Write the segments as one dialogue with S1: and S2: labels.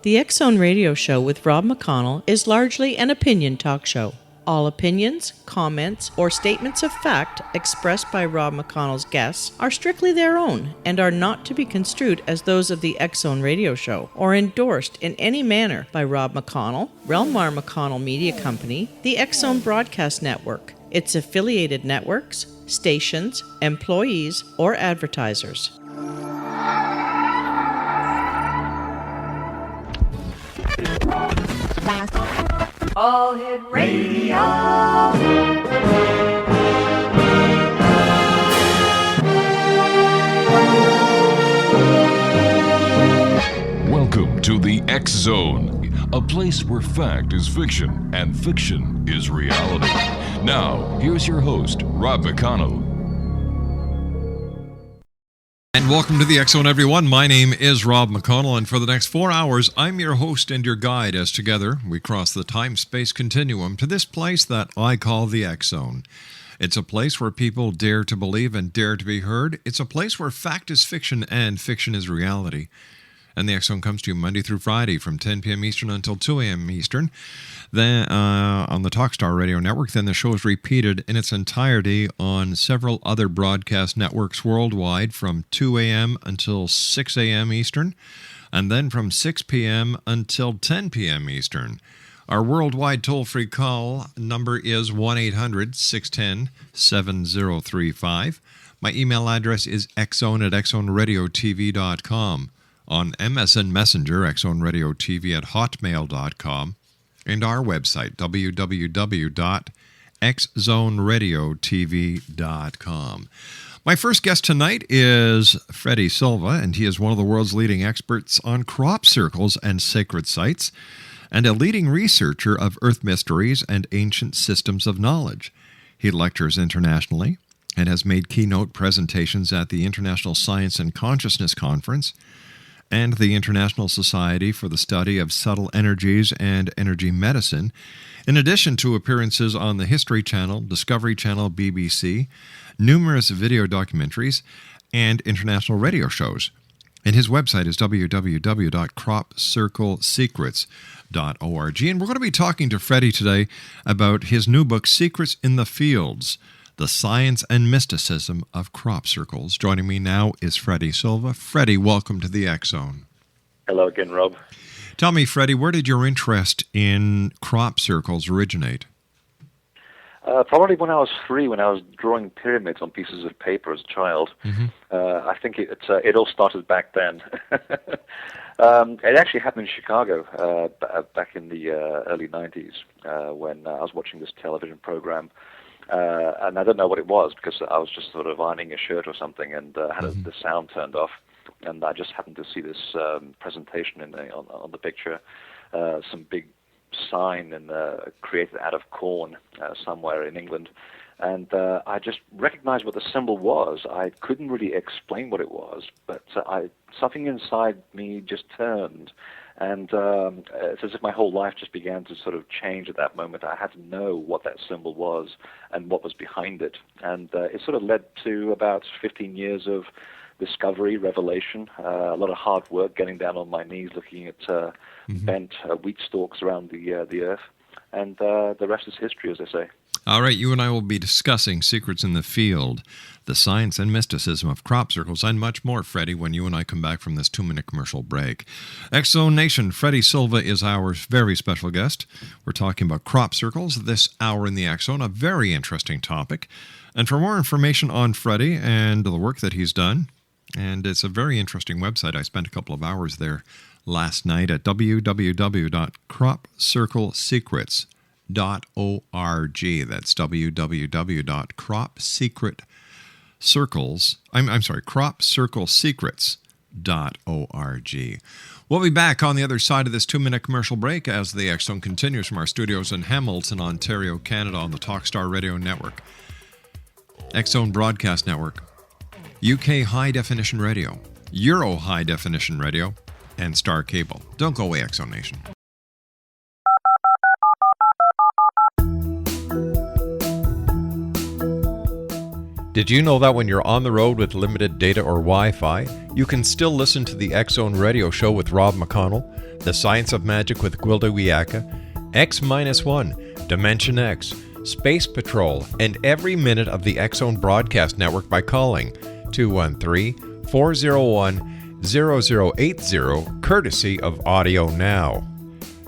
S1: The X-Zone Radio Show with Rob McConnell is largely an opinion talk show. All opinions, comments, or statements of fact expressed by Rob McConnell's guests are strictly their own and are not to be construed as those of the X-Zone Radio Show or endorsed in any manner by Rob McConnell, Relmar McConnell Media Company, the X-Zone Broadcast Network, its affiliated networks, stations, employees, or advertisers.
S2: All Hit Radio.
S3: Welcome to the X-Zone, a place where fact is fiction and fiction is reality. Now, here's your host, Rob McConnell.
S4: And welcome to the X-Zone, everyone. My name is Rob McConnell, and for the next 4 hours, I'm your host and your guide as together we cross the time-space continuum to this place that I call the X-Zone. It's a place where people dare to believe and dare to be heard. It's a place where fact is fiction and fiction is reality. And the X-Zone comes to you Monday through Friday from 10 p.m. Eastern until 2 a.m. Eastern. Then on the Talkstar Radio Network. Then the show is repeated in its entirety on several other broadcast networks worldwide from 2 a.m. until 6 a.m. Eastern. And then from 6 p.m. until 10 p.m. Eastern. Our worldwide toll-free call number is 1-800-610-7035. My email address is xzone@xzoneradiotv.com. On MSN Messenger, xzoneradiotv@hotmail.com, and our website, www.xzoneradiotv.com. My first guest tonight is Freddy Silva, and he is one of the world's leading experts on crop circles and sacred sites, and a leading researcher of earth mysteries and ancient systems of knowledge. He lectures internationally and has made keynote presentations at the International Science and Consciousness Conference, and the International Society for the Study of Subtle Energies and Energy Medicine, in addition to appearances on the History Channel, Discovery Channel, BBC, numerous video documentaries, and international radio shows. And his website is www.cropcirclesecrets.org. And we're going to be talking to Freddy today about his new book, Secrets in the Fields, The Science and Mysticism of Crop Circles. Joining me now is Freddy Silva. Freddy, welcome to the X-Zone.
S5: Hello again, Rob.
S4: Tell me, Freddy, where did your interest in crop circles originate?
S5: Probably when I was 3, when I was drawing pyramids on pieces of paper as a child.
S4: Mm-hmm.
S5: I think it all started back then. It actually happened in Chicago back in the early 90s when I was watching this television program. And I don't know what it was because I was just sort of ironing a shirt or something and had the sound turned off. And I just happened to see this presentation on the picture, some big sign created out of corn somewhere in England. And I just recognized what the symbol was. I couldn't really explain what it was, but something inside me just turned. And it's as if my whole life just began to sort of change at that moment. I had to know what that symbol was and what was behind it. And it sort of led to about 15 years of discovery, revelation, a lot of hard work, getting down on my knees, looking at bent wheat stalks around the earth. And the rest is history, as they say.
S4: All right, you and I will be discussing Secrets in the Field, the science and mysticism of crop circles, and much more, Freddy, when you and I come back from this 2-minute commercial break. X-Zone Nation, Freddy Silva is our very special guest. We're talking about crop circles this hour in the X-Zone, a very interesting topic. And for more information on Freddy and the work that he's done, and it's a very interesting website. I spent a couple of hours there last night at www.cropcirclesecrets.org. That's cropcirclesecrets.org. We'll be back on the other side of this 2-minute commercial break as the X-Zone continues from our studios in Hamilton, Ontario, Canada on the Talkstar Radio Network, X-Zone Broadcast Network, UK High Definition Radio, Euro High Definition Radio, and Star Cable. Don't go away, X-Zone Nation. Did you know that when you're on the road with limited data or Wi-Fi, you can still listen to the X-Zone Radio Show with Rob McConnell, The Science of Magic with Gwilda Wiyaka, X-1, Dimension X, Space Patrol, and every minute of the X-Zone broadcast network by calling 213-401-0080, courtesy of Audio Now.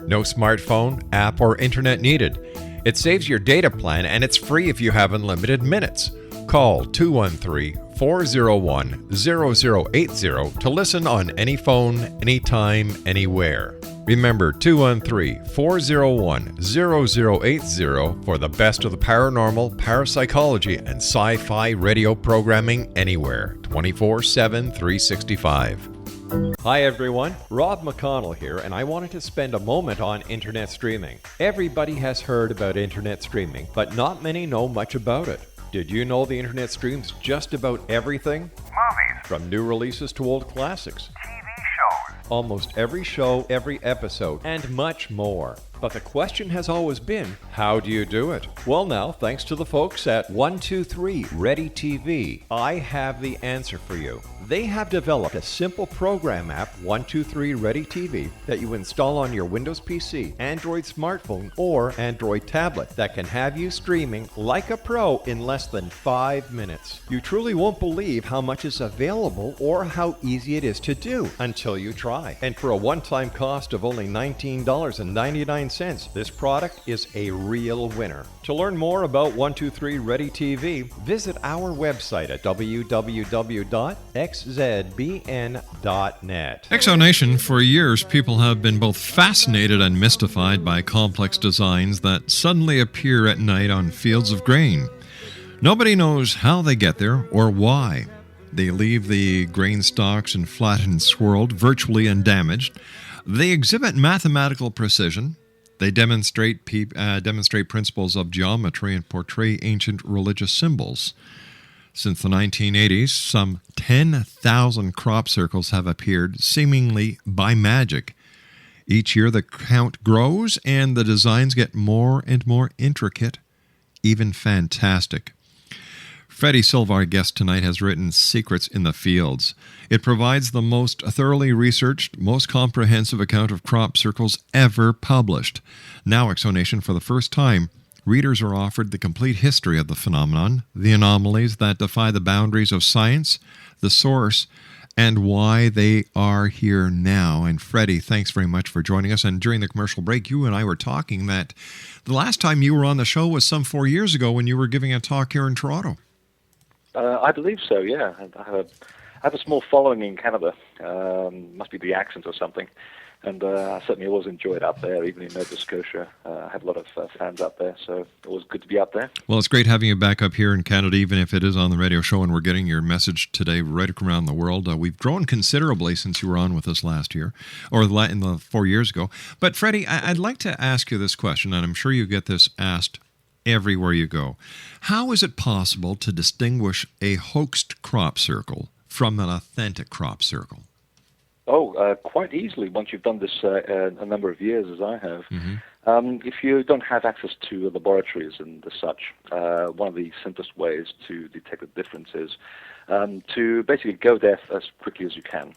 S4: No smartphone, app, or internet needed. It saves your data plan and it's free if you have unlimited minutes. Call 213-401-0080 to listen on any phone, anytime, anywhere. Remember 213-401-0080 for the best of the paranormal, parapsychology, and sci-fi radio programming anywhere, 24/7, 365. Hi everyone, Rob McConnell here, and I wanted to spend a moment on internet streaming. Everybody has heard about internet streaming, but not many know much about it. Did you know the internet streams just about everything?
S6: Movies.
S4: From new releases to old classics.
S6: TV shows.
S4: Almost every show, every episode, and much more. But the question has always been, how do you do it? Well now, thanks to the folks at 123 Ready TV, I have the answer for you. They have developed a simple program app, 123 Ready TV, that you install on your Windows PC, Android smartphone, or Android tablet that can have you streaming like a pro in less than 5 minutes. You truly won't believe how much is available or how easy it is to do until you try. And for a one-time cost of only $19.99, this product is a real winner. To learn more about 123 Ready TV, visit our website at www.xzbn.net.
S7: Exonation, for years, people have been both fascinated and mystified by complex designs that suddenly appear at night on fields of grain. Nobody knows how they get there or why. They leave the grain stalks and flattened, swirled, virtually undamaged. They exhibit mathematical precision. They demonstrate principles of geometry and portray ancient religious symbols. Since the 1980s, some 10,000 crop circles have appeared, seemingly by magic. Each year the count grows and the designs get more and more intricate, even fantastic. Freddy, Silva, our guest tonight, has written Secrets in the Fields. It provides the most thoroughly researched, most comprehensive account of crop circles ever published. Now, Exonation, for the first time, readers are offered the complete history of the phenomenon, the anomalies that defy the boundaries of science, the source, and why they are here now. And Freddy, thanks very much for joining us. And during the commercial break, you and I were talking that the last time you were on the show was some 4 years ago when you were giving a talk here in Toronto.
S5: I believe so, yeah. I have a small following in Canada. Must be the accent or something. And I certainly always enjoy it out there, even in Nova Scotia. I have a lot of fans out there, so it was good to be out there.
S7: Well, it's great having you back up here in Canada, even if it is on the radio show, and we're getting your message today right around the world. We've grown considerably since you were on with us last year, or in the 4 years ago. But, Freddie, I'd like to ask you this question, and I'm sure you get this asked everywhere you go. How is it possible to distinguish a hoaxed crop circle from an authentic crop circle?
S5: Oh, quite easily once you've done this a number of years, as I have.
S7: Mm-hmm.
S5: If you don't have access to laboratories and such, one of the simplest ways to detect the difference is to basically go there as quickly as you can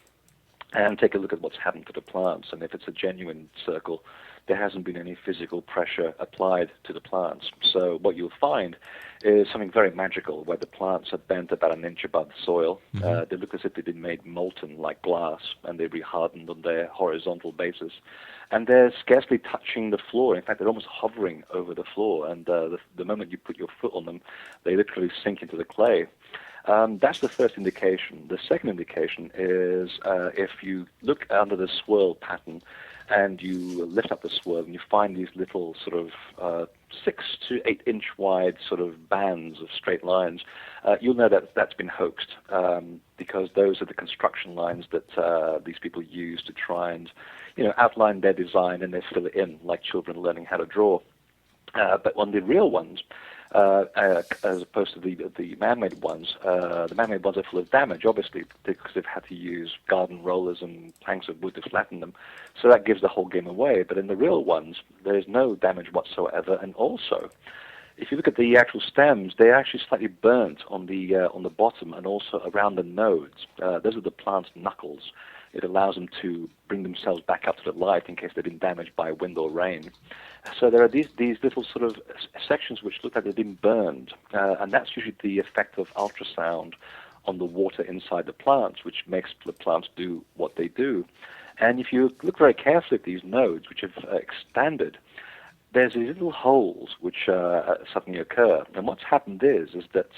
S5: and take a look at what's happened to the plants. And if it's a genuine circle, there hasn't been any physical pressure applied to the plants. So what you'll find is something very magical, where the plants are bent about an inch above the soil.
S7: Mm-hmm.
S5: They look as if they've been made molten like glass, and they're rehardened on their horizontal basis. And they're scarcely touching the floor. In fact, they're almost hovering over the floor. And the moment you put your foot on them, they literally sink into the clay. That's the first indication. The second indication is if you look under the swirl pattern, and you lift up the swirl and you find these little sort of 6 to 8 inch wide sort of bands of straight lines, you'll know that that's been hoaxed, because those are the construction lines that these people use to try and outline their design, and they fill it in like children learning how to draw. But on the real ones, as opposed to the man-made ones. The man-made ones are full of damage, obviously, because they've had to use garden rollers and planks of wood to flatten them. So that gives the whole game away. But in the real ones, there is no damage whatsoever. And also, if you look at the actual stems, they're actually slightly burnt on the bottom and also around the nodes. Those are the plant's knuckles. It allows them to bring themselves back up to the light in case they've been damaged by wind or rain. So there are these little sort of sections which look like they've been burned, and that's usually the effect of ultrasound on the water inside the plants, which makes the plants do what they do. And if you look very carefully at these nodes, which have expanded, there's these little holes which suddenly occur. And what's happened is that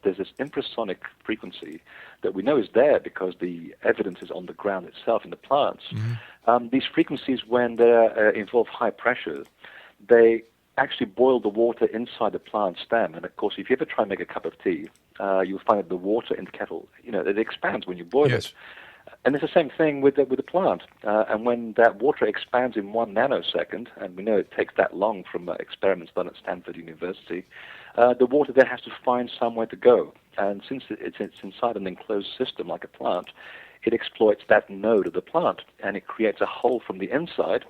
S5: there's this infrasonic frequency that we know is there because the evidence is on the ground itself in the plants. Mm-hmm. These frequencies, when they involve high pressure, they actually boil the water inside the plant stem. And of course, if you ever try and make a cup of tea, you'll find that the water in the kettle, it expands when you boil it. And it's the same thing with the plant. And when that water expands in 1 nanosecond, and we know it takes that long from experiments done at Stanford University, the water then has to find somewhere to go. And since it's inside an enclosed system like a plant, it exploits that node of the plant, and it creates a hole from the inside.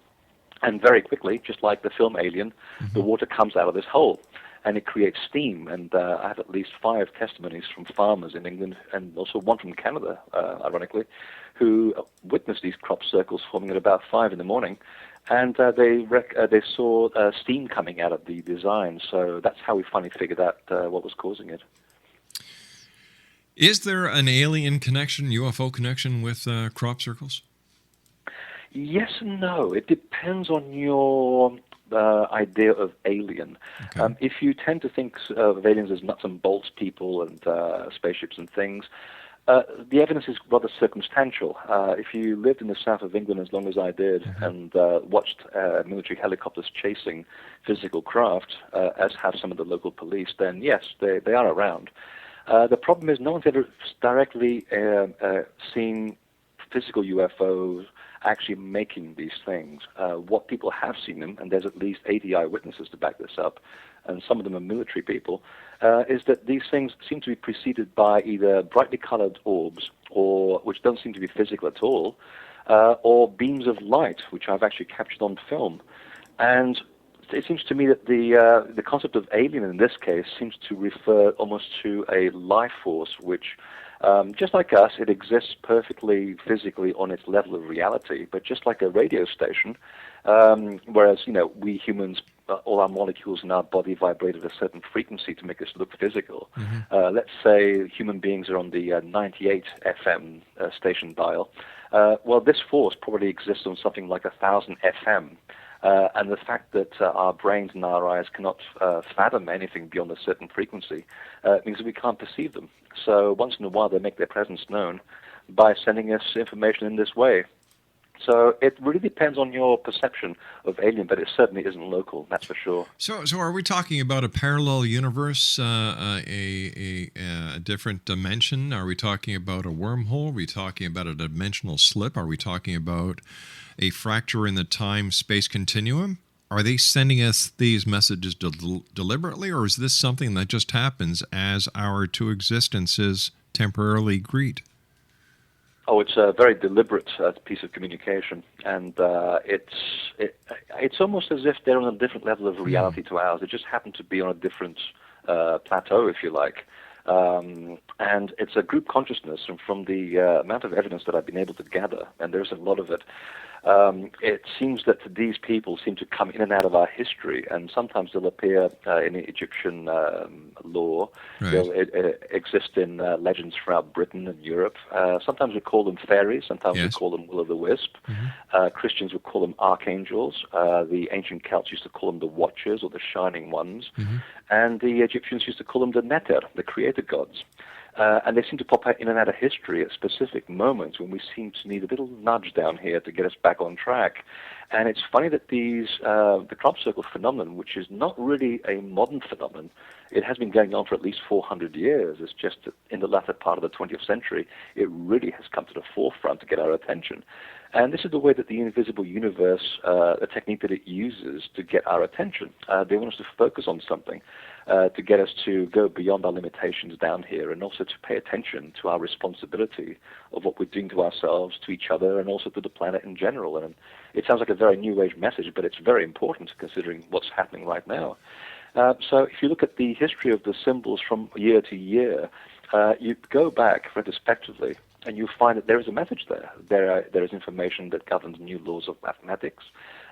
S5: And very quickly, just like the film Alien, mm-hmm. the water comes out of this hole. And it creates steam, and I have at least 5 testimonies from farmers in England, and also one from Canada, ironically, who witnessed these crop circles forming at about 5 in the morning, and they saw steam coming out of the design. So that's how we finally figured out what was causing it.
S4: Is there an alien connection, UFO connection with crop circles?
S5: Yes and no. It depends on your idea of alien. Okay. If you tend to think of aliens as nuts and bolts people and spaceships and things, the evidence is rather circumstantial. If you lived in the south of England as long as I did, mm-hmm. and watched military helicopters chasing physical craft, as have some of the local police, then yes, they are around. The problem is no one's ever directly seen physical UFOs actually making these things. What people have seen them, and there's at least 80 eyewitnesses to back this up, and some of them are military people, is that these things seem to be preceded by either brightly colored orbs, or which don't seem to be physical at all, or beams of light, which I've actually captured on film. And it seems to me that the concept of alien in this case seems to refer almost to a life force which, just like us, it exists perfectly physically on its level of reality, but just like a radio station, whereas, we humans, all our molecules in our body vibrate at a certain frequency to make us look physical. Mm-hmm. Let's say human beings are on the 98 FM station dial. Well, this force probably exists on something like 1,000 FM. And the fact that our brains and our eyes cannot fathom anything beyond a certain frequency means that we can't perceive them. So once in a while they make their presence known by sending us information in this way. So it really depends on your perception of alien, but it certainly isn't local, that's for sure.
S4: So are we talking about a parallel universe, a different dimension? Are we talking about a wormhole? Are we talking about a dimensional slip? Are we talking about a fracture in the time-space continuum? Are they sending us these messages deliberately, or is this something that just happens as our two existences temporarily greet?
S5: Oh, it's a very deliberate piece of communication, and it's almost as if they're on a different level of reality to ours. They just happen to be on a different plateau, if you like. And it's a group consciousness, and from the amount of evidence that I've been able to gather, and there's a lot of it, it seems that these people seem to come in and out of our history, and sometimes they'll appear in Egyptian lore. Right. They'll exist in legends throughout Britain and Europe. Sometimes we call them fairies, sometimes we call them will-o'-the-wisp. Mm-hmm. Christians would call them archangels. The ancient Celts used to call them the watchers or the shining ones. Mm-hmm. And the Egyptians used to call them the Neter, the creator gods. And they seem to pop out in and out of history at specific moments when we seem to need a little nudge down here to get us back on track. And it's funny that the crop circle phenomenon, which is not really a modern phenomenon, it has been going on for at least 400 years. It's just that in the latter part of the 20th century, it really has come to the forefront to get our attention. And this is the way that the invisible universe, a technique that it uses to get our attention. They want us to focus on something, to get us to go beyond our limitations down here, and also to pay attention to our responsibility of what we're doing to ourselves, to each other, and also to the planet in general. And it sounds like a very new age message, but it's very important considering what's happening right now. So if you look at the history of the symbols from year to year, you go back retrospectively, and you find that there is a message there. There is information that governs new laws of mathematics.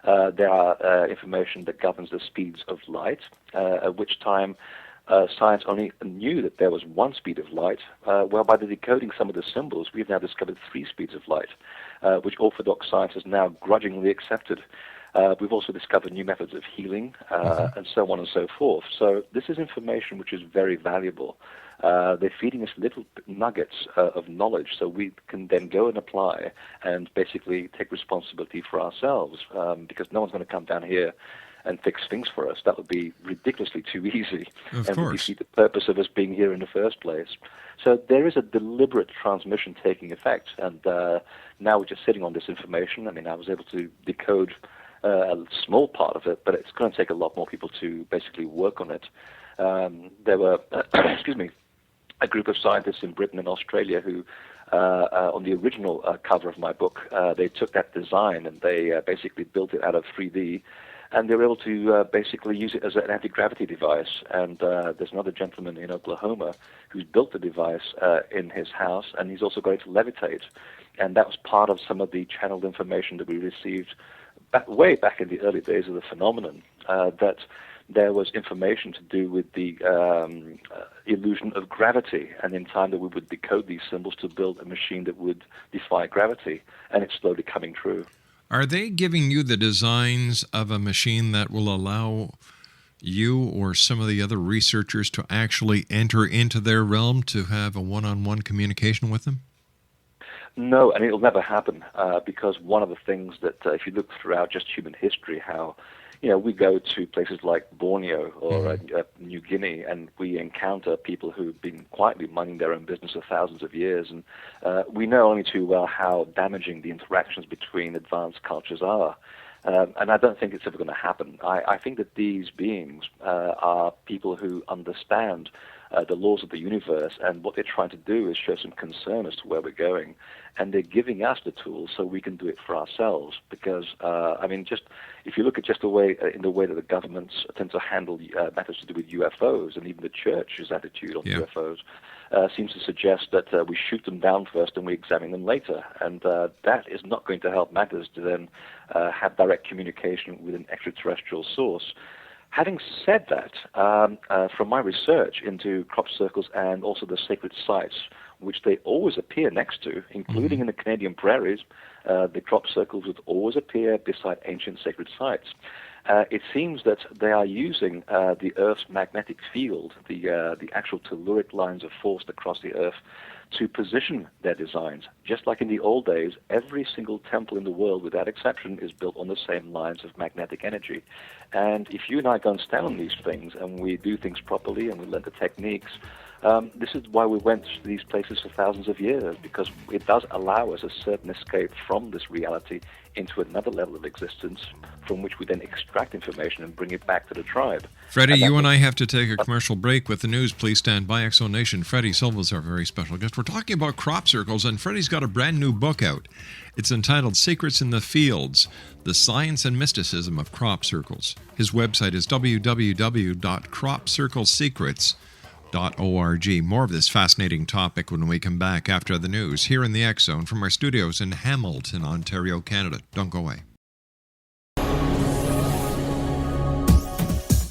S5: There are information that governs the speeds of light, at which time science only knew that there was one speed of light. Well, by decoding some of the symbols, we've now discovered 3 speeds of light, which orthodox science has now grudgingly accepted. We've also discovered new methods of healing, and so on and so forth. So this is information which is very valuable. They're feeding us little nuggets of knowledge, so we can then go and apply and basically take responsibility for ourselves, because no one's going to come down here and fix things for us. That would be ridiculously too easy, and would defeat the purpose of us being here in the first place. So there is a deliberate transmission taking effect, and now we're just sitting on this information. I mean, I was able to decode a small part of it, but it's going to take a lot more people to basically work on it. There were, excuse me, a group of scientists in Britain and Australia who, on the original cover of my book, they took that design and they basically built it out of 3D, and they were able to basically use it as an anti-gravity device. And there's another gentleman in Oklahoma who's built the device in his house, and he's also going to levitate. And that was part of some of the channeled information that we received way back in the early days of the phenomenon, that there was information to do with the illusion of gravity, and in time that we would decode these symbols to build a machine that would defy gravity, and it's slowly coming true.
S4: Are they giving you the designs of a machine that will allow you or some of the other researchers to actually enter into their realm to have a one-on-one communication with them?
S5: No, and it'll never happen, because one of the things that, if you look throughout just human history, how we go to places like Borneo or New Guinea, and we encounter people who've been quietly minding their own business for thousands of years, and we know only too well how damaging the interactions between advanced cultures are. And I don't think it's ever going to happen. I think that these beings are people who understand the laws of the universe, and what they're trying to do is show some concern as to where we're going, and they're giving us the tools so we can do it for ourselves. Because just if you look at just the way that the governments tend to handle matters to do with UFOs, and even the church's attitude on UFOs seems to suggest that we shoot them down first and we examine them later, and that is not going to help matters to then have direct communication with an extraterrestrial source. Having said that, from my research into crop circles and also the sacred sites, which they always appear next to, including in the Canadian prairies, the crop circles would always appear beside ancient sacred sites. It seems that they are using the Earth's magnetic field, the actual telluric lines of force across the Earth, to position their designs. Just like in the old days, every single temple in the world, without exception, is built on the same lines of magnetic energy. And if you and I go and stand on these things, and we do things properly, and we learn the techniques, this is why we went to these places for thousands of years, because it does allow us a certain escape from this reality into another level of existence, from which we then extract information and bring it back to the tribe.
S4: Freddy, you and I have to take a commercial break. With the news, please stand by. Exo Nation. Freddy Silva is our very special guest. We're talking about crop circles, and Freddy's got a brand new book out. It's entitled Secrets in the Fields, The Science and Mysticism of Crop Circles. His website is www.cropcirclesecrets.org. More of this fascinating topic when we come back after the news here in the X Zone from our studios in Hamilton, Ontario, Canada. Don't go away.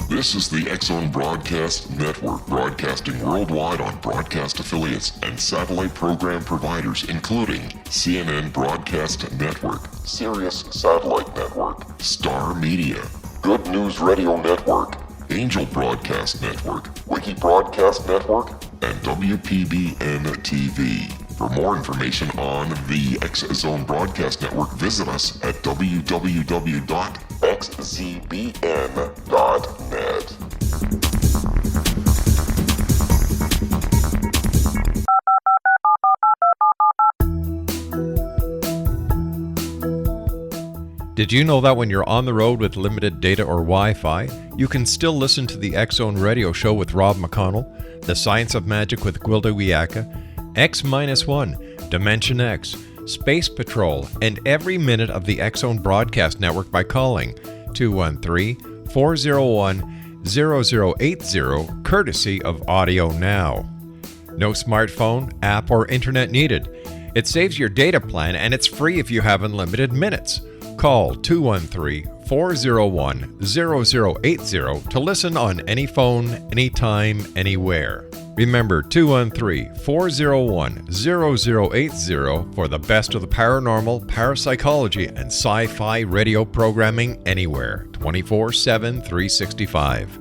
S6: This is the X Zone Broadcast Network, broadcasting worldwide on broadcast affiliates and satellite program providers, including CNN Broadcast Network, Sirius Satellite Network, Star Media, Good News Radio Network, Angel Broadcast Network, Wiki Broadcast Network, and WPBN TV. For more information on the X Zone Broadcast Network, visit us at www.xzbn.net.
S7: Did you know that when you're on the road with limited data or Wi-Fi, you can still listen to the X Zone Radio Show with Rob McConnell, The Science of Magic with Gwilda Wiyaka, X-1, Dimension X, Space Patrol, and every minute of the X Zone Broadcast Network by calling 213-401-0000 0080, courtesy of Audio Now. No smartphone, app, or internet needed. It saves your data plan and it's free if you have unlimited minutes. Call 213-401-0080 to listen on any phone, anytime, anywhere. Remember 213-401-0080 for the best of the paranormal, parapsychology, and sci-fi radio programming anywhere, 24/7, 365.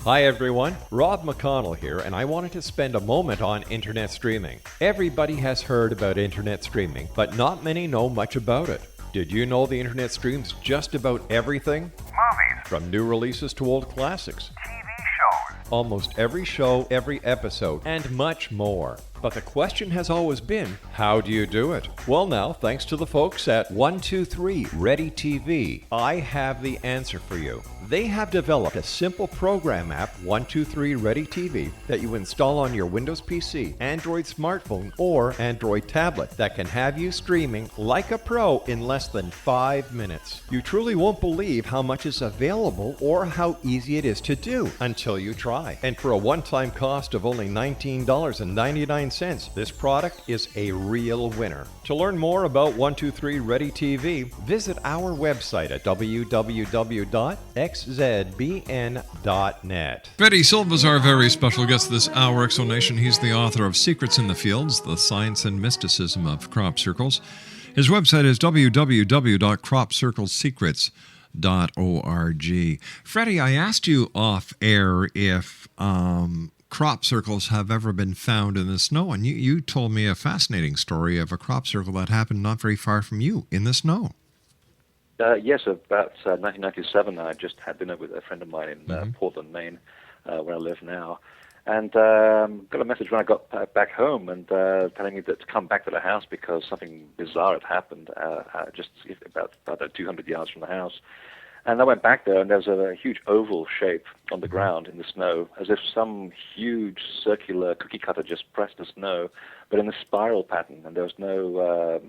S7: Hi everyone, Rob McConnell here, and I wanted to spend a moment on internet streaming. Everybody has heard about internet streaming, but not many know much about it. Did you know the internet streams just about everything?
S8: Movies.
S7: From new releases to old classics.
S8: TV shows.
S7: Almost every show, every episode, and much more. But the question has always been, how do you do it? Well now, thanks to the folks at 123 Ready TV, I have the answer for you. They have developed a simple program app, 123 Ready TV, that you install on your Windows PC, Android smartphone, or Android tablet that can have you streaming like a pro in less than 5 minutes. You truly won't believe how much is available or how easy it is to do until you try. And for a one-time cost of only $19.99, this product is a real winner. To learn more about 123 Ready TV, visit our website at www.xzbn.net.
S4: Freddy Silva is our very special guest this hour, Exonation. He's the author of Secrets in the Fields, The Science and Mysticism of Crop Circles. His website is www.cropcirclesecrets.org. Freddy, I asked you off air if crop circles have ever been found in the snow, and you told me a fascinating story of a crop circle that happened not very far from you in the snow.
S5: Yes, about 1997, I just had dinner with a friend of mine in Portland, Maine, where I live now, and got a message when I got back home and telling me that to come back to the house because something bizarre had happened just about 200 yards from the house. And I went back there, and there was a huge oval shape on the ground in the snow, as if some huge circular cookie cutter just pressed the snow, but in a spiral pattern, and there was no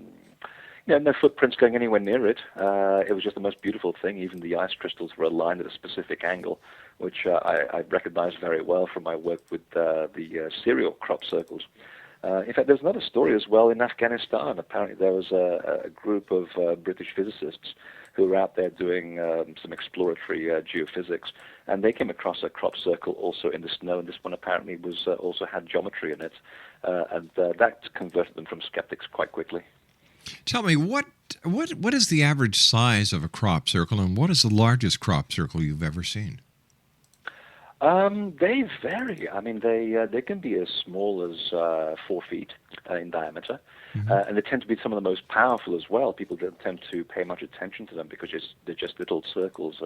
S5: footprints going anywhere near it. It was just the most beautiful thing. Even the ice crystals were aligned at a specific angle, which I recognized very well from my work with the cereal crop circles. In fact, there's another story as well in Afghanistan. Apparently there was a group of British physicists who were out there doing some exploratory geophysics, and they came across a crop circle also in the snow, and this one apparently was also had geometry in it, and that converted them from skeptics quite quickly.
S4: Tell me, what is the average size of a crop circle, and what is the largest crop circle you've ever seen?
S5: They vary. I mean, they can be as small as 4 feet in diameter, and they tend to be some of the most powerful as well. People don't tend to pay much attention to them because they're just little circles.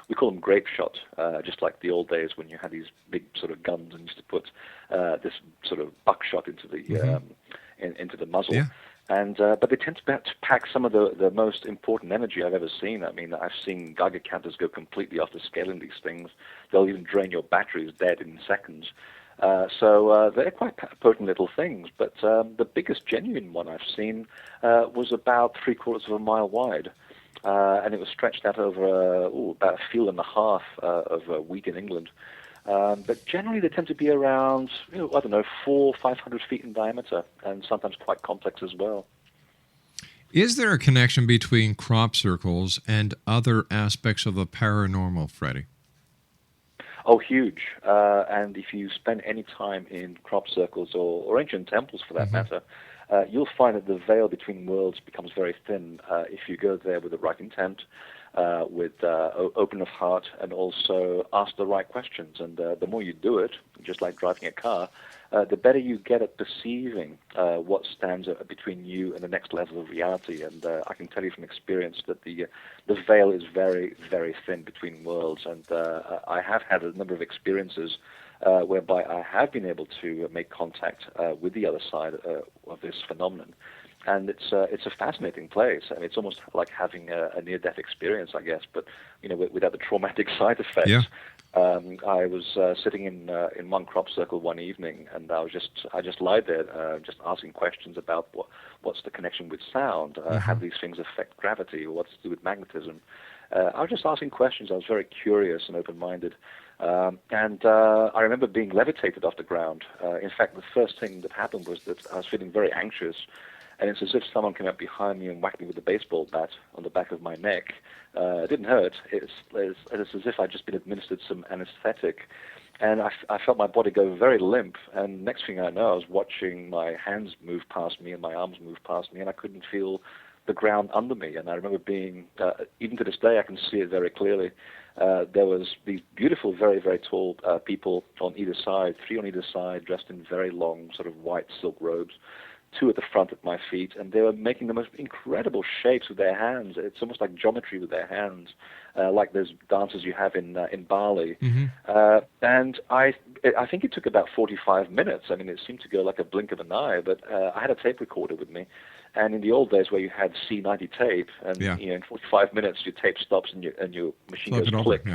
S5: We call them grape shot, just like the old days when you had these big sort of guns and used to put this sort of buckshot into the into the muzzle.
S4: Yeah.
S5: And but they tend to pack some of the most important energy I've ever seen. I mean, I've seen Geiger counters go completely off the scale in these things. They'll even drain your batteries dead in seconds. So they're quite potent little things. But the biggest genuine one I've seen was about 3/4 of a mile wide. And it was stretched out over about a field and a half of wheat in England. But generally they tend to be around, 400 or 500 feet in diameter, and sometimes quite complex as well.
S4: Is there a connection between crop circles and other aspects of the paranormal, Freddy?
S5: Oh, huge. And if you spend any time in crop circles or ancient temples for that matter, you'll find that the veil between worlds becomes very thin if you go there with the right intent, with open of heart, and also ask the right questions. And the more you do it, just like driving a car, the better you get at perceiving what stands between you and the next level of reality. And I can tell you from experience that the veil is very, very thin between worlds. And I have had a number of experiences whereby I have been able to make contact with the other side of this phenomenon. And it's a fascinating place. I mean, it's almost like having a near-death experience, I guess, but without the traumatic side effects.
S4: Yeah.
S5: I was sitting in one crop circle one evening, and I just lied there, just asking questions about what's the connection with sound, how these things affect gravity, or what's to do with magnetism. I was just asking questions. I was very curious and open-minded, I remember being levitated off the ground. In fact, the first thing that happened was that I was feeling very anxious, and it's as if someone came up behind me and whacked me with a baseball bat on the back of my neck. It didn't hurt. It's as if I'd just been administered some anesthetic, and I felt my body go very limp. And next thing I know, I was watching my hands move past me and my arms move past me, and I couldn't feel the ground under me. And I remember being, even to this day, I can see it very clearly. There was these beautiful, very, very tall people on either side, 3 on either side, dressed in very long sort of white silk robes, 2 at the front at my feet, and they were making the most incredible shapes with their hands. It's almost like geometry with their hands, like those dances you have in Bali. And I think it took about 45 minutes. I mean, it seemed to go like a blink of an eye, but I had a tape recorder with me. And in the old days where you had C90 tape, and in 45 minutes your tape stops and your machine goes click.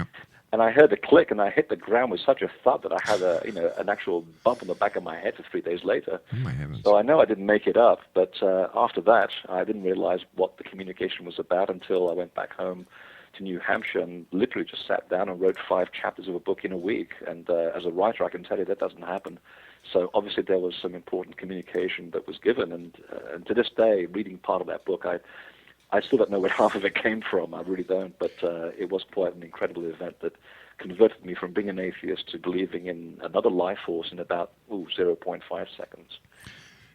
S5: And I heard the click, and I hit the ground with such a thud that I had an actual bump on the back of my head for 3 days later.
S7: Oh, my heavens.
S5: So I know I didn't make it up, but after that, I didn't realize what the communication was about until I went back home to New Hampshire and literally just sat down and wrote 5 chapters of a book in a week. And as a writer, I can tell you that doesn't happen. So obviously there was some important communication that was given, and to this day, reading part of that book, I still don't know where half of it came from. I really don't, but it was quite an incredible event that converted me from being an atheist to believing in another life force in about 0.5 seconds.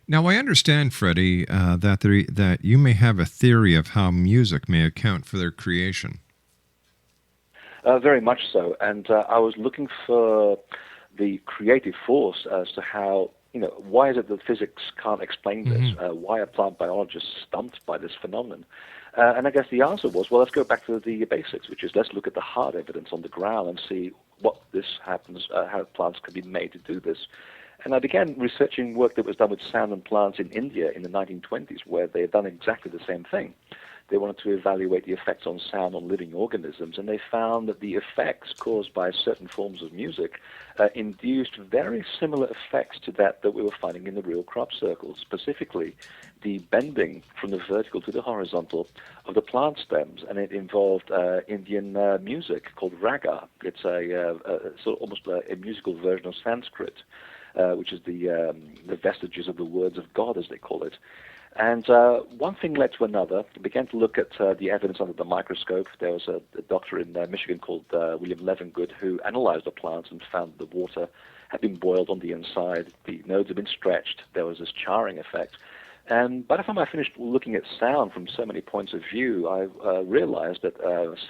S7: Now, I understand, Freddy, that you may have a theory of how music may account for their creation.
S5: Very much so, and I was looking for the creative force as to how, why is it that physics can't explain this? Why are plant biologists stumped by this phenomenon? And I guess the answer was, well, let's go back to the basics, which is let's look at the hard evidence on the ground and see what this happens, how plants can be made to do this. And I began researching work that was done with sound and plants in India in the 1920s, where they had done exactly the same thing. They wanted to evaluate the effects on sound on living organisms, and they found that the effects caused by certain forms of music induced very similar effects to that we were finding in the real crop circles, specifically the bending from the vertical to the horizontal of the plant stems, and it involved Indian music called raga. It's sort of almost a musical version of Sanskrit, which is the vestiges of the words of God, as they call it. And one thing led to another. I began to look at the evidence under the microscope. There was a doctor in Michigan called William Levengood who analyzed the plants and found the water had been boiled on the inside. The nodes had been stretched. There was this charring effect. And by the time I finished looking at sound from so many points of view, I realized that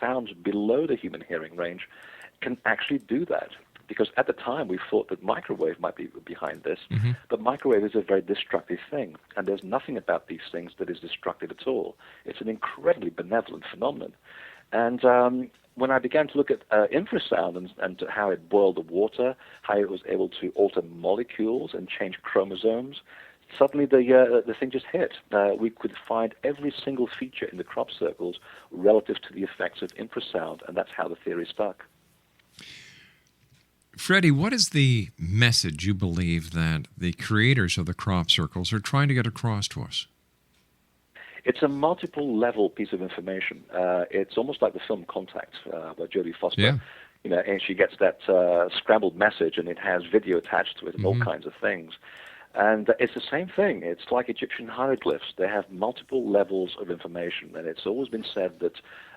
S5: sounds below the human hearing range can actually do that. Because at the time we thought that microwave might be behind this, but microwave is a very destructive thing, and there's nothing about these things that is destructive at all. It's an incredibly benevolent phenomenon. And when I began to look at infrasound and how it boiled the water, how it was able to alter molecules and change chromosomes, suddenly the thing just hit. We could find every single feature in the crop circles relative to the effects of infrasound, and that's how the theory stuck.
S7: Freddy, what is the message you believe that the creators of the crop circles are trying to get across to us?
S5: It's a multiple-level piece of information. It's almost like the film Contact by Jodie Foster. Yeah. And she gets that scrambled message, and it has video attached to it and all kinds of things. And it's the same thing. It's like Egyptian hieroglyphs. They have multiple levels of information, and it's always been said that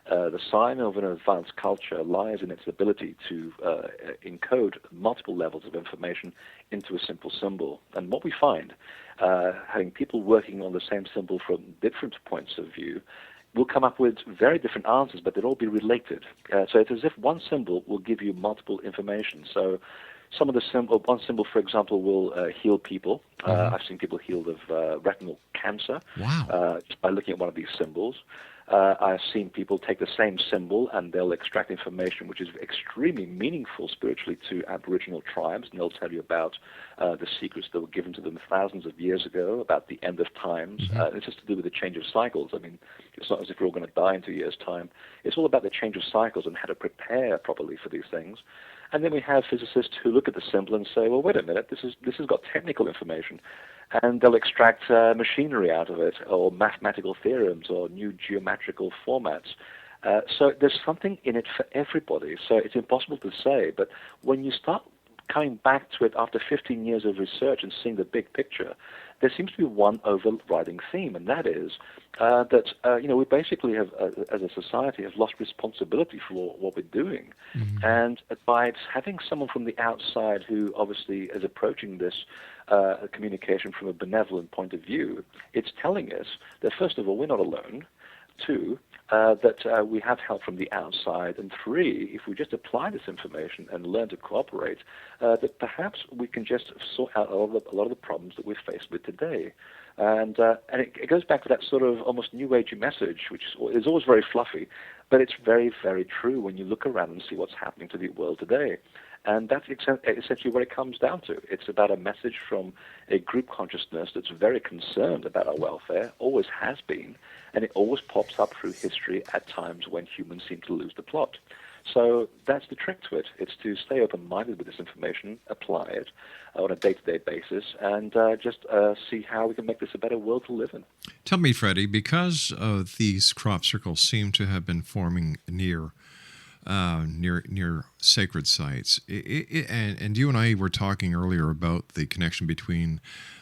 S5: the sign of an advanced culture lies in its ability to encode multiple levels of information into a simple symbol. And what we find, having people working on the same symbol from different points of view, will come up with very different answers, but they'll all be related. So it's as if one symbol will give you multiple information. So some of the one symbol, for example, will heal people. I've seen people healed of retinal cancer just by looking at one of these symbols. I've seen people take the same symbol and they'll extract information which is extremely meaningful spiritually to Aboriginal tribes, and they'll tell you about the secrets that were given to them thousands of years ago, about the end of times. It's just to do with the change of cycles. I mean, it's not as if we're all going to die in 2 years' time. It's all about the change of cycles and how to prepare properly for these things. And then we have physicists who look at the symbol and say, well, wait a minute, this has got technical information. And they'll extract machinery out of it, or mathematical theorems, or new geometrical formats. So there's something in it for everybody. So it's impossible to say, but when you start coming back to it after 15 years of research and seeing the big picture, there seems to be one overriding theme, and that is that we basically have, as a society, have lost responsibility for what we're doing. And by having someone from the outside who obviously is approaching this communication from a benevolent point of view, it's telling us that, first of all, we're not alone. Two, that we have help from the outside, and three, if we just apply this information and learn to cooperate, that perhaps we can just sort out a lot of the problems that we're faced with today. And it goes back to that sort of almost new agey message, which is always very fluffy, but it's very, very true when you look around and see what's happening to the world today. And that's essentially what it comes down to. It's about a message from a group consciousness that's very concerned about our welfare, always has been, and it always pops up through history at times when humans seem to lose the plot. So that's the trick to it. It's to stay open-minded with this information, apply it on a day-to-day basis, and just see how we can make this a better world to live in.
S4: Tell me, Freddy, because these crop circles seem to have been forming near sacred sites, and you and I were talking earlier about the connection between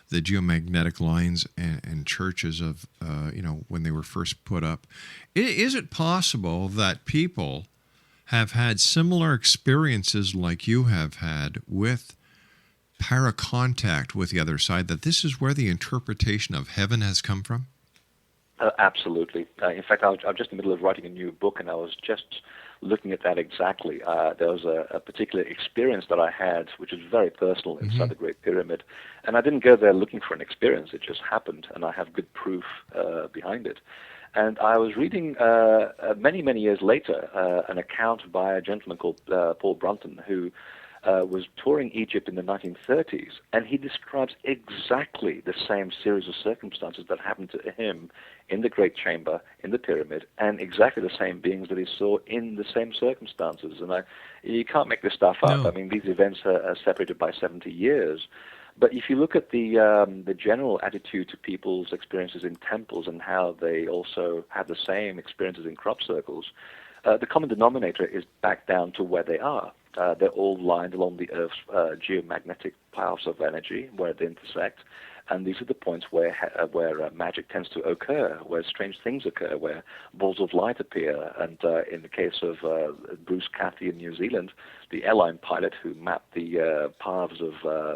S4: the geomagnetic lines and churches of when they were first put up. Is it possible that people have had similar experiences like you have had with para-contact with the other side, that this is where the interpretation of heaven has come from?
S5: Absolutely. In fact, I'm just in the middle of writing a new book, and I was just looking at that exactly. There was a particular experience that I had, which was very personal inside the Great Pyramid. And I didn't go there looking for an experience. It just happened, and I have good proof behind it. And I was reading many, many years later an account by a gentleman called Paul Brunton, who was touring Egypt in the 1930s, and he describes exactly the same series of circumstances that happened to him in the Great Chamber, in the Pyramid, and exactly the same beings that he saw in the same circumstances. And you can't make this stuff up.
S4: No.
S5: I mean, these events are separated by 70 years. But if you look at the general attitude to people's experiences in temples and how they also have the same experiences in crop circles, the common denominator is back down to where they are. They're all lined along the Earth's geomagnetic paths of energy where they intersect, and these are the points where magic tends to occur, where strange things occur, where balls of light appear. And in the case of Bruce Cathy in New Zealand, the airline pilot who mapped the paths of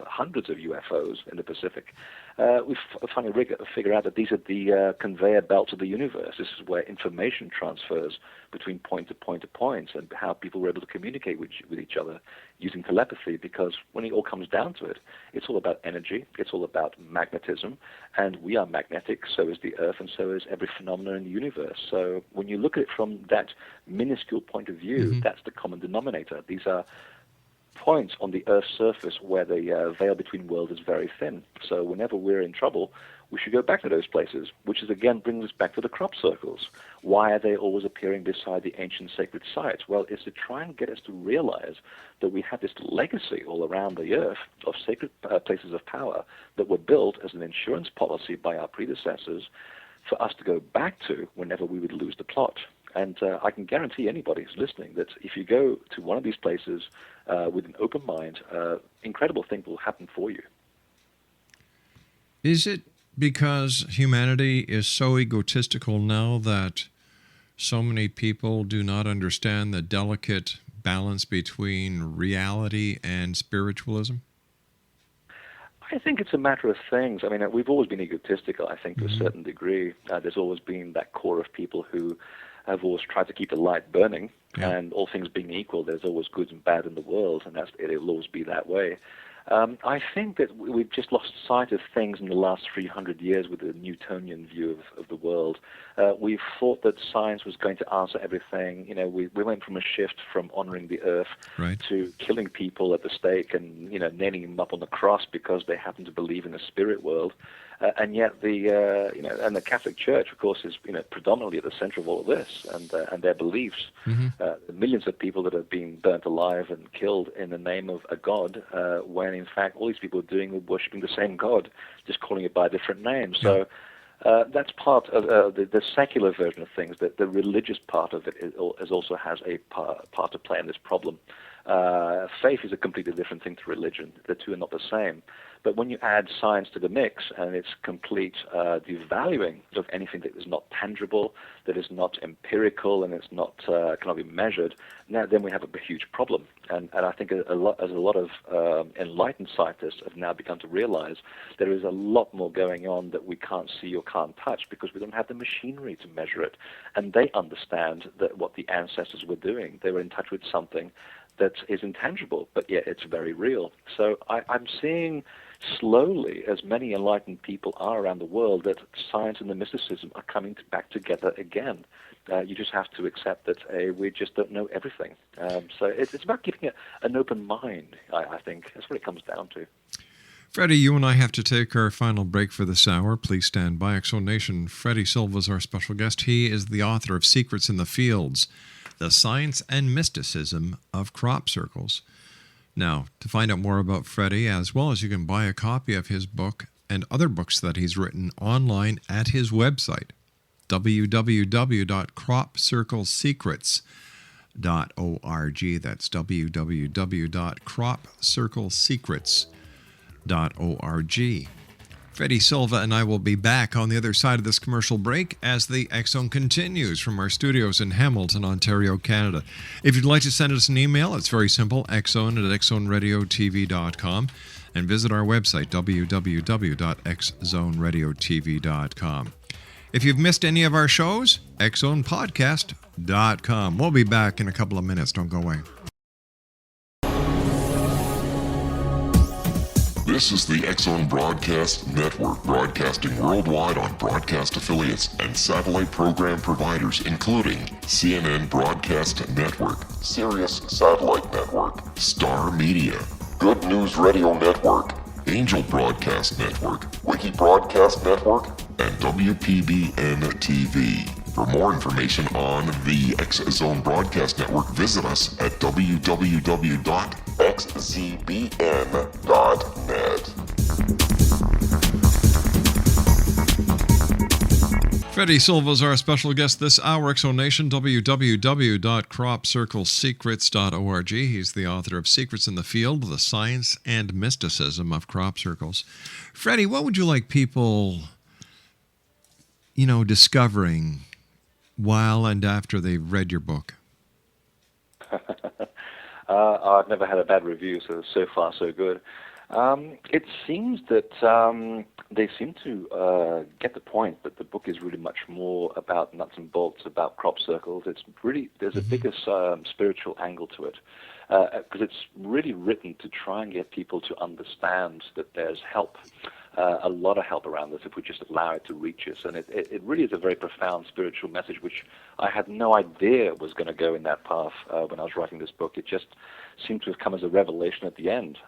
S5: hundreds of UFOs in the Pacific, we finally figure out that these are the conveyor belts of the universe. This is where information transfers between point to point to point, and how people were able to communicate with each other using telepathy, because when it all comes down to it, it's all about energy, it's all about magnetism, and we are magnetic, so is the Earth, and so is every phenomenon in the universe. So when you look at it from that minuscule point of view, that's the common denominator. These are points on the Earth's surface where the veil between worlds is very thin. So whenever we're in trouble, we should go back to those places, which is again brings us back to the crop circles. Why are they always appearing beside the ancient sacred sites? Well, it's to try and get us to realize that we have this legacy all around the Earth of sacred places of power that were built as an insurance policy by our predecessors for us to go back to whenever we would lose the plot. And I can guarantee anybody who's listening that if you go to one of these places with an open mind, incredible things will happen for you.
S4: Is it because humanity is so egotistical now that so many people do not understand the delicate balance between reality and spiritualism?
S5: I think it's a matter of things. I mean, we've always been egotistical, I think, to a certain degree. There's always been that core of people who have always tried to keep the light burning, and all things being equal, there's always good and bad in the world, and it'll always be that way. I think that we've just lost sight of things in the last 300 years with the Newtonian view of the world. We've thought that science was going to answer everything. You know, we went from a shift from honoring the earth to killing people at the stake and, nailing them up on the cross because they happen to believe in a spirit world. And yet the Catholic Church, of course, is predominantly at the center of all of this, and their beliefs. The millions of people that have been burnt alive and killed in the name of a god, when in fact all these people are doing worshiping the same god, just calling it by a different name. So That's part of the secular version of things. That the religious part of it also has a part to play in this problem. Faith is a completely different thing to religion. The two are not the same. But when you add science to the mix and it's complete devaluing of anything that is not tangible, that is not empirical, and it's not cannot be measured, then we have a huge problem. And I think a lot of enlightened scientists have now begun to realize there is a lot more going on that we can't see or can't touch because we don't have the machinery to measure it. And they understand that what the ancestors were doing. They were in touch with something that is intangible, but yet it's very real. So I'm seeing slowly, as many enlightened people are around the world, that science and the mysticism are coming back together again. You just have to accept that we just don't know everything. So it's about keeping an open mind, I think. That's what it comes down to.
S4: Freddy, you and I have to take our final break for this hour. Please stand by. Exo Nation, Freddy Silva is our special guest. He is the author of Secrets in the Fields, The Science and Mysticism of Crop Circles. Now, to find out more about Freddy, as well as you can buy a copy of his book and other books that he's written online at his website, www.cropcirclesecrets.org. That's www.cropcirclesecrets.org. Freddy Silva and I will be back on the other side of this commercial break as the X Zone continues from our studios in Hamilton, Ontario, Canada. If you'd like to send us an email, it's very simple, xzone@xzoneradiotv.com, and visit our website, www.xzoneradiotv.com. If you've missed any of our shows, xzonepodcast.com. We'll be back in a couple of minutes. Don't go away.
S6: This is the X Zone Broadcast Network, broadcasting worldwide on broadcast affiliates and satellite program providers, including CNN Broadcast Network, Sirius Satellite Network, Star Media, Good News Radio Network, Angel Broadcast Network, Wiki Broadcast Network, and WPBN TV. For more information on the X Zone Broadcast Network, visit us at www.xzbn.net.
S4: Freddy Silva is our special guest this hour. Exo Nation, www.cropcirclesecrets.org. He's the author of Secrets in the Field, The Science and Mysticism of Crop Circles. Freddy, what would you like people, discovering while and after they've read your book?
S5: I've never had a bad review, so far so good. It seems that they seem to get the point that the book is really much more about nuts and bolts, about crop circles. It's really, there's a bigger spiritual angle to it, because it's really written to try and get people to understand that there's help. A lot of help around this if we just allow it to reach us. And it really is a very profound spiritual message, which I had no idea was going to go in that path when I was writing this book. It just seemed to have come as a revelation at the end,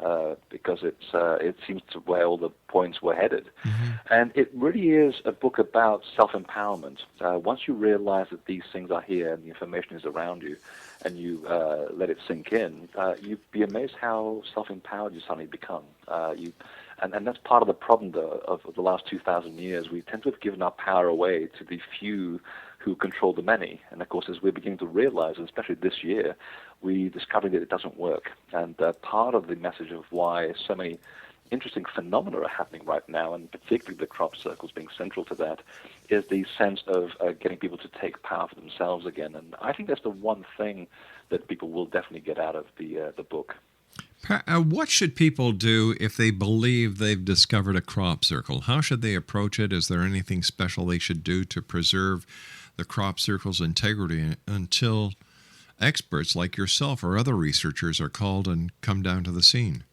S5: because it seems to where all the points were headed. Mm-hmm. And it really is a book about self-empowerment. Once you realize that these things are here and the information is around you, and you let it sink in, you'd be amazed how self-empowered you suddenly become. And that's part of the problem of the last 2,000 years. We tend to have given our power away to the few who control the many. And, of course, as we're beginning to realize, and especially this year, we discovered that it doesn't work. And part of the message of why so many interesting phenomena are happening right now, and particularly the crop circles being central to that, is the sense of getting people to take power for themselves again. And I think that's the one thing that people will definitely get out of the book.
S4: What should people do if they believe they've discovered a crop circle? How should they approach it? Is there anything special they should do to preserve the crop circle's integrity until experts like yourself or other researchers are called and come down to the scene?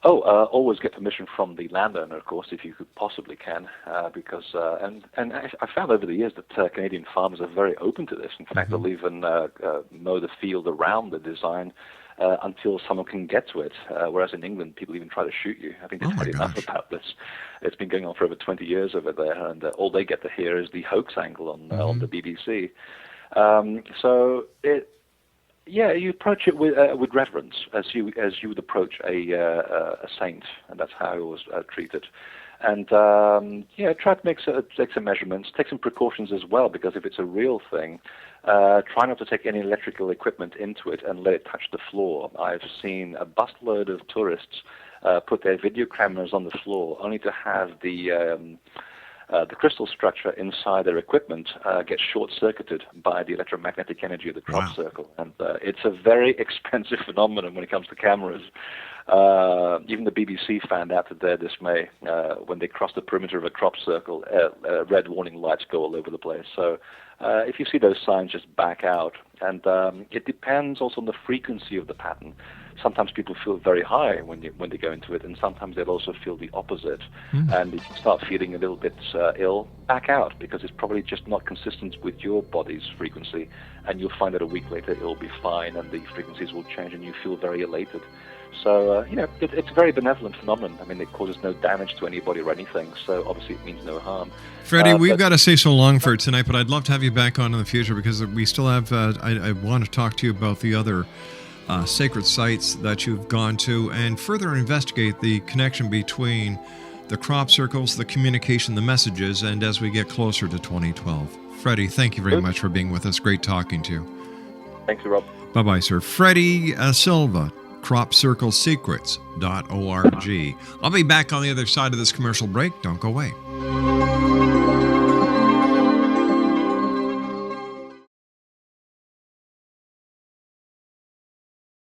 S5: Always get permission from the landowner, of course, if you possibly can, because and I found over the years that Canadian farmers are very open to this. In fact, they'll even mow the field around the design until someone can get to it, whereas in England, people even try to shoot you. I think there's quite enough about this. It's been going on for over 20 years over there, and all they get to hear is the hoax angle on the BBC. You approach it with reverence, as you would approach a saint, and that's how I always treat it. And try to take some measurements, take some precautions as well, because if it's a real thing, try not to take any electrical equipment into it and let it touch the floor. I've seen a busload of tourists put their video cameras on the floor, only to have the crystal structure inside their equipment get short-circuited by the electromagnetic energy of the crop circle. And it's a very expensive phenomenon when it comes to cameras. Even the BBC found out to their dismay when they crossed the perimeter of a crop circle, red warning lights go all over the place. So if you see those signs, just back out. And it depends also on the frequency of the pattern. Sometimes people feel very high when they go into it, and sometimes they'll also feel the opposite. And if you start feeling a little bit ill, back out, because it's probably just not consistent with your body's frequency, and you'll find that a week later it'll be fine, and the frequencies will change, and you feel very elated. So, it's a very benevolent phenomenon. I mean, it causes no damage to anybody or anything, so obviously it means no harm.
S7: Freddie, we've got to say so long for tonight, but I'd love to have you back on in the future, because we still have, I want to talk to you about the other sacred sites that you've gone to and further investigate the connection between the crop circles, the communication, the messages, and as we get closer to 2012. Freddie, thank you very much for being with us. Great talking to you.
S5: Thank you, Rob.
S7: Bye-bye, sir. Freddy Silva, cropcirclesecrets.org. I'll be back on the other side of this commercial break. Don't go away.